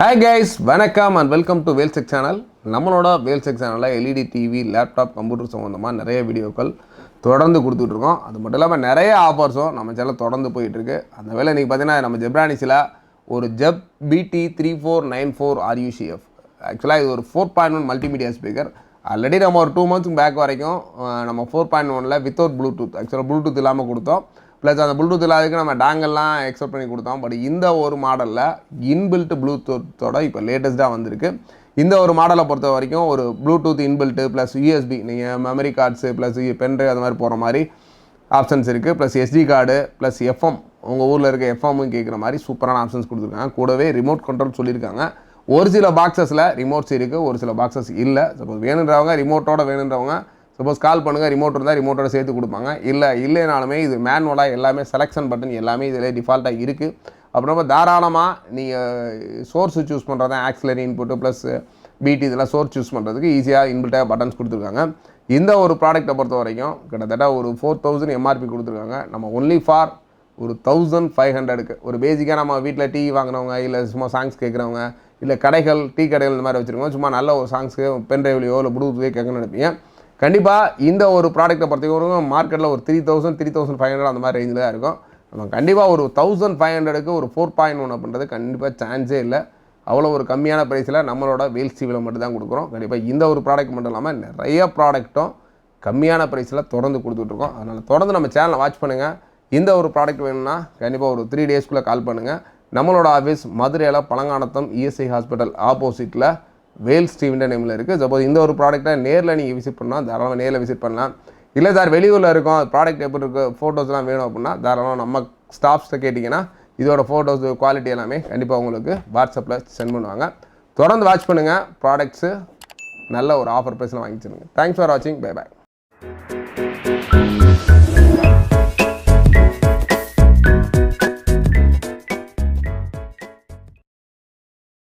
Hi guys, வணக்கம் and welcome to Whale Tech channel. நம்மளோட Whale Tech channel LED TV, laptop, computer சம்பந்தமா நிறைய வீடியோக்கள் தொடர்ந்து கொடுத்துட்டு இருக்கோம். அது மட்டும் இல்லாமல் நிறைய ஆஃபர்ஸும் நம்ம சேனல் தொடர்ந்து போயிட்டு இருக்கு. அந்த வேளை இன்னைக்கு பார்த்தீங்கன்னா நம்ம ஜெப்ரானிஸில் ஒரு ஜெப் BT3494 RUCF. ஆக்சுவலாக இது ஒரு 4.1 மல்டிமீடியா ஸ்பீக்கர். ஆல்ரெடி நம்ம ஒரு 2 months பேக் வரைக்கும் நம்ம 4.1ல் வித்தவுட் ப்ளூடூத், ஆக்சுவலாக ப்ளூடூத் இல்லாமல் கொடுத்தோம். ப்ளஸ் அந்த ப்ளூடூத் இல்லாததுக்கு நம்ம டேங்கெல்லாம் எக்ஸ்பெக்ட் பண்ணி கொடுத்தோம். பட் இந்த ஒரு மாடலில் இன்பில்ட் ப்ளூடூத்தோட இப்போ லேட்டஸ்ட்டாக வந்திருக்கு. இந்த ஒரு மாடலை பொறுத்த வரைக்கும் ஒரு ப்ளூடூத் இன்பில்ட்டு ப்ளஸ் USB, நீங்கள் மெமரி கார்ட்ஸு ப்ளஸ் பென்ட்ரைவ் அது மாதிரி போகிற மாதிரி ஆப்ஷன்ஸ் இருக்குது. Plus SD card plus FM, உங்கள் ஊரில் இருக்க எஃப்எம்மும் கேட்குற மாதிரி சூப்பரான ஆப்ஷன்ஸ் கொடுத்துருக்காங்க. கூடவே ரிமோட் கண்ட்ரோல் சொல்லியிருக்காங்க. ஒரு சில பாக்ஸஸில் ரிமோட்ஸ் இருக்குது, ஒரு சில பாக்ஸஸ் இல்லை. சப்போஸ் வேணுன்றவங்க ரிமோட்டோட வேணுன்றவங்க சப்போஸ் கால் பண்ணுங்கள், ரிமோட் இருந்தால் ரிமோட்டோட சேர்த்து கொடுப்பாங்க. இல்லைனாலுமே இது மேனுவலாக எல்லாமே செலெக்ஷன் பட்டன் எல்லாமே இதில் டிஃபால்ட்டாக இருக்குது. அப்புறமா தாராளமாக நீங்கள் சோர்ஸ் சூஸ் பண்ணுறது ஆக்சிலரி இன்புட்டு ப்ளஸ் BT இதெல்லாம் சோர்ஸ் சூஸ் பண்ணுறதுக்கு ஈஸியாக இன்பில்ட்டாக பட்டன்ஸ் கொடுத்துருக்காங்க. இந்த ஒரு ப்ராடக்ட்டை பொறுத்த வரைக்கும் கிட்டத்தட்ட ஒரு 4000 MRP கொடுத்துருக்காங்க. நம்ம ஒன்லி ஃபார் ஒரு 1500க்கு ஒரு பேசிக்காக நம்ம வீட்டில் டிவி வாங்கினவங்க, இல்லை சும்மா சாங்ஸ் கேட்குறவங்க, இல்லை கடைகள் டீ கடைகள் இந்த மாதிரி வச்சுருக்கோம், சும்மா நல்ல ஒரு சாங்ஸுக்கு பென்ட்ரைவ்லையோ இல்லை ப்ளூடூத்லையோ கேட்கணும்னு நினைப்பீங்க. கண்டிப்பாக இந்த ஒரு ப்ராடக்ட்டை பொறுத்தவரைக்கும் மார்க்கெட்டில் ஒரு 3500 அந்த மாதிரி ரேஞ்சில் தான் இருக்கும். நம்ம கண்டிப்பாக ஒரு 1500க்கு ஒரு 4.1 அப்படின்றது கண்டிப்பாக சான்ஸே இல்லை. அவ்வளோ ஒரு கம்மியான ப்ரைஸில் நம்மளோட வேல்ஸ் டிவியில் மட்டும் தான் கொடுக்குறோம். கண்டிப்பாக இந்த ஒரு ப்ராடக்ட் மட்டும் இல்லாமல் நிறைய ப்ராடக்ட்டும் கம்மியான ப்ரைஸில் தொடர்ந்து கொடுத்துட்ருக்கோம். அதனால் தொடர்ந்து நம்ம சேனலை வாட்ச் பண்ணுங்கள். இந்த ஒரு ப்ராடக்ட் வேணும்னா கண்டிப்பாக ஒரு 3 daysக்குள்ளே கால் பண்ணுங்கள். நம்மளோட ஆஃபீஸ் மதுரையில் பழங்கானத்தம் ESI ஹாஸ்பிட்டல் ஆப்போசிட்டில் வேல்ஸ் டிவின்ற நேமில் இருக்குது. சப்போஸ் இந்த ஒரு ப்ராடக்ட்டை நேரில் நீங்கள் விசிட் பண்ணால் தாராளமாக நேரில் விசிட் பண்ணலாம். இல்லை சார் வெளியூரில் இருக்கோம், ப்ராடக்ட் எப்படி இருக்குது, ஃபோட்டோஸ்லாம் வேணும் அப்படின்னா தாராளமாக நம்ம ஸ்டாஃப்ஸை கேட்டிங்கன்னா இதோட ஃபோட்டோஸ் குவாலிட்டி எல்லாமே கண்டிப்பாக உங்களுக்கு வாட்ஸ்அப்பில் சென்ட் பண்ணுவாங்க. தொடர்ந்து வாட்ச் பண்ணுங்கள். ப்ராடக்ட்ஸு நல்ல ஒரு ஆஃபர் ப்ரைஸில் வாங்கிச்சிருங்க. தேங்க்ஸ் ஃபார் வாட்சிங். Bye bye.